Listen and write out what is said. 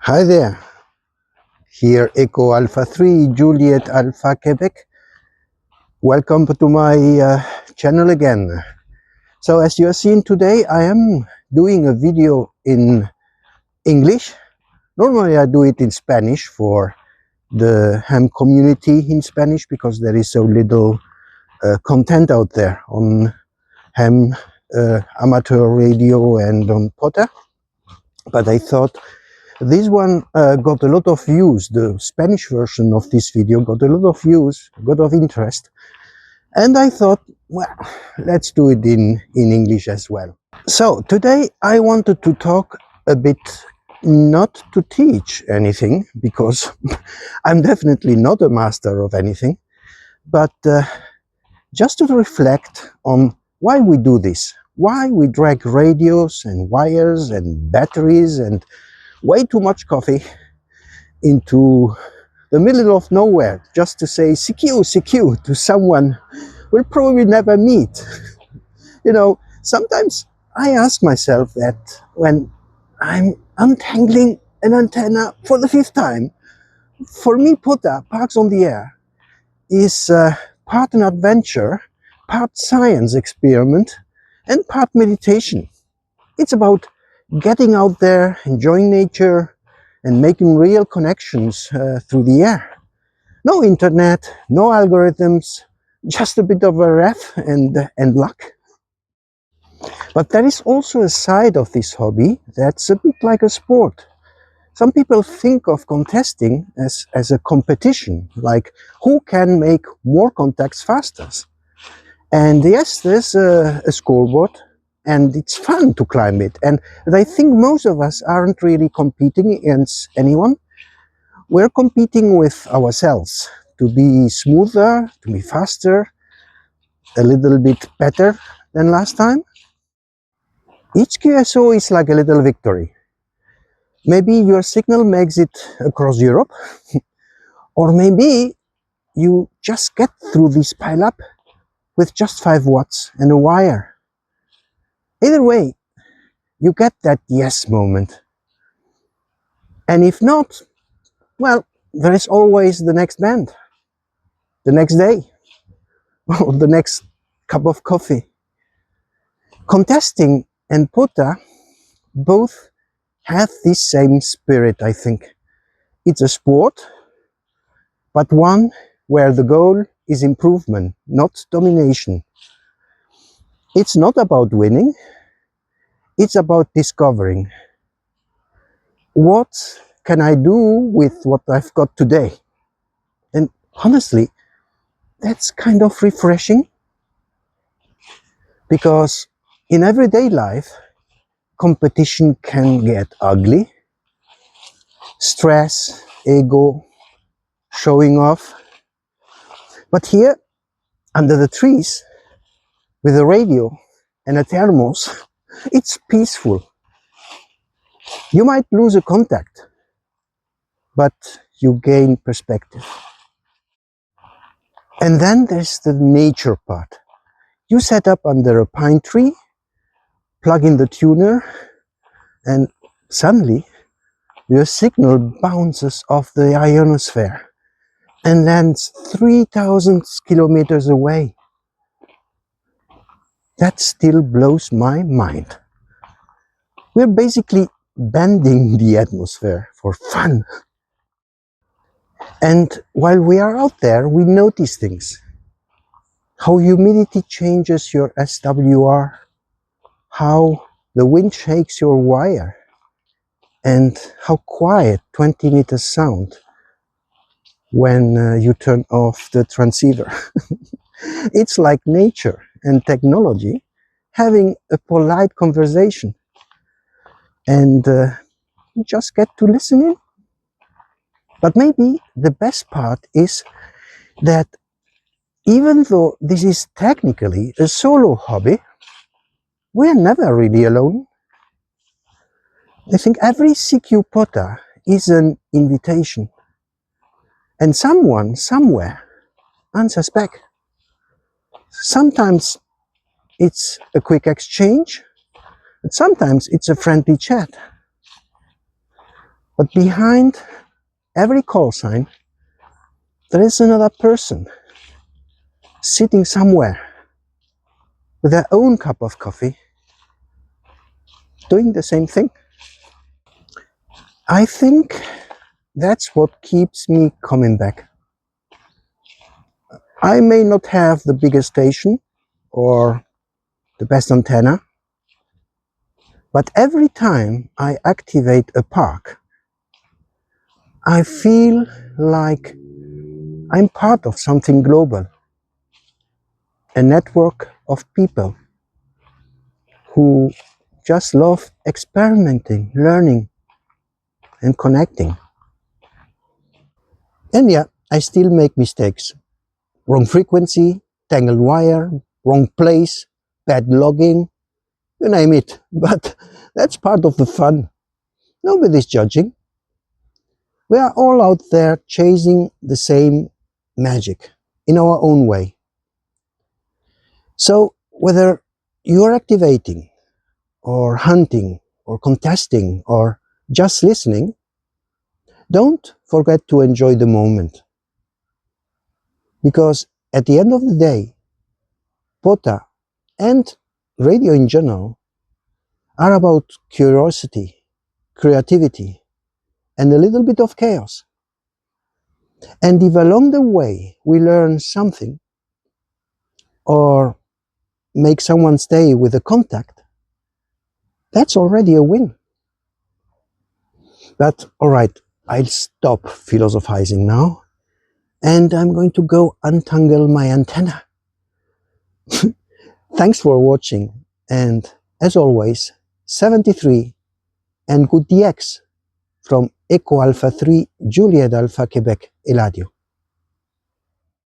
Hi there, here Echo Alpha 3, Juliet Alpha Quebec. Welcome to my channel again. So as you have seen today, I am doing a video in English. Normally I do it in Spanish for the ham community in Spanish because there is so little content out there on ham amateur radio and on POTA. But I thought this one got a lot of views. The Spanish version of this video got a lot of views, a lot of interest. And I thought, well, let's do it in English as well. So today I wanted to talk a bit, not to teach anything, because I'm definitely not a master of anything, but just to reflect on why we do this, why we drag radios and wires and batteries and way too much coffee into the middle of nowhere just to say CQ to someone we'll probably never meet. You know, sometimes I ask myself that when I'm untangling an antenna for the 5th time. For me, POTA, Parks on the Air, is part an adventure, part science experiment, and part meditation. It's about getting out there, enjoying nature, and making real connections through the air. No internet, no algorithms, just a bit of a ref and luck. But there is also a side of this hobby that's a bit like a sport. Some people think of contesting as a competition, like who can make more contacts faster. And yes, there's a scoreboard, and it's fun to climb it. And I think most of us aren't really competing against anyone. We're competing with ourselves to be smoother, to be faster, a little bit better than last time. Each QSO is like a little victory. Maybe your signal makes it across Europe, or maybe you just get through this pile-up with just 5 watts and a wire. Either way, you get that yes moment. And if not, well, there is always the next band, the next day, or the next cup of coffee. Contesting and POTA both have this same spirit, I think. It's a sport, but one where the goal is improvement, not domination. It's not about winning, it's about discovering. What can I do with what I've got today? And honestly, that's kind of refreshing, because in everyday life, competition can get ugly. Stress, ego, showing off. But here, under the trees, with a radio and a thermos, it's peaceful. You might lose a contact, but you gain perspective. And then there's the nature part. You set up under a pine tree, plug in the tuner, and suddenly your signal bounces off the ionosphere and lands 3,000 kilometers away. That still blows my mind. We're basically bending the atmosphere for fun. And while we are out there, we notice things. How humidity changes your SWR, how the wind shakes your wire, and how quiet 20 meters sound when you turn off the transceiver. It's like nature and technology having a polite conversation, and you just get to listen in. But maybe the best part is that even though this is technically a solo hobby, we're never really alone. I think every CQ POTA is an invitation, and someone somewhere answers back. Sometimes it's a quick exchange, but sometimes it's a friendly chat. But behind every call sign, there is another person sitting somewhere with their own cup of coffee, doing the same thing. I think that's what keeps me coming back. I may not have the biggest station or the best antenna, but every time I activate a park, I feel like I'm part of something global, a network of people who just love experimenting, learning, and connecting. And yeah, I still make mistakes. Wrong frequency, tangled wire, wrong place, bad logging, you name it. But that's part of the fun. Nobody's judging. We are all out there chasing the same magic in our own way. So whether you're activating or hunting or contesting or just listening, don't forget to enjoy the moment. Because at the end of the day, POTA and radio in general are about curiosity, creativity, and a little bit of chaos. And if along the way we learn something or make someone stay with a contact, that's already a win. But all right, I'll stop philosophizing now and I'm going to go untangle my antenna. Thanks for watching, and as always, 73 and good DX from Echo Alpha 3 Juliet Alpha Quebec Eladio.